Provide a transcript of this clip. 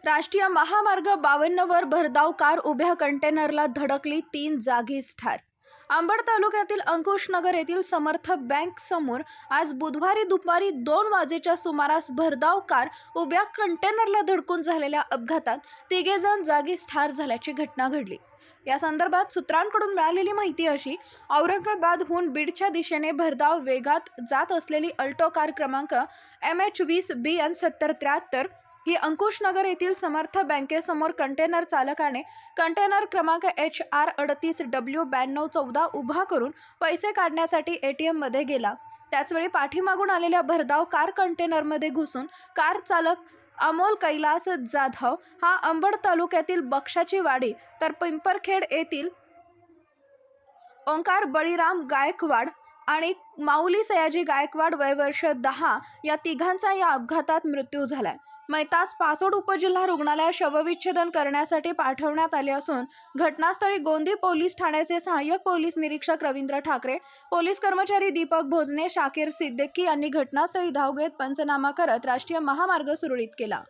राष्ट्रीय महामार्ग 52 वर भरधाव कार उभ्या कंटेनरला धडकली, 3 जागीच ठार. अंबड तालुक्यातील अंकुशनगर येथील समर्थ बँक समोर आज बुधवारी दुपारी 2 वाजेच्या सुमारास भरधाव कार उभ्या कंटेनरला धडकून झालेल्या अपघातात तिघेजण जागीच ठार झाल्याची घटना घडली. या संदर्भात सूत्रांकडून मिळालेली माहिती अशी: औरंगाबादहून बीडच्या दिशेने भरधाव वेगात जात असलेली अल्टो कार क्रमांक MH20 BN 7073 ही अंकुशनगर येथील समर्थ बँकेसमोर कंटेनर चालकाने कंटेनर क्रमांक HR 38W 9214 उभा करून पैसे काढण्यासाठी ATM मध्ये गेला. त्याचवेळी पाठीमागून आलेल्या भरधाव कार कंटेनरमध्ये घुसून कार चालक अमोल कैलास जाधव हा अंबड तालुक्यातील बक्षाची वाडी तर पिंपरखेड येथील ओंकार बळीराम गायकवाड आणि माऊली सयाजी गायकवाड वय वर्ष 10 या तिघांचा या अपघातात मृत्यू झालाय. मैतास पाचोड उपजिल्हा रुग्णालयात शवविच्छेदन करण्यासाठी पाठवण्यात आले असून घटनास्थळी गोंदी पोलीस ठाण्याचे सहाय्यक पोलीस निरीक्षक रवींद्र ठाकरे, पोलीस कर्मचारी दीपक भोजने, शाकीर सिद्दीकी यांनी घटनास्थळी धाव घेत पंचनामा करत राष्ट्रीय महामार्ग सुरळीत केला.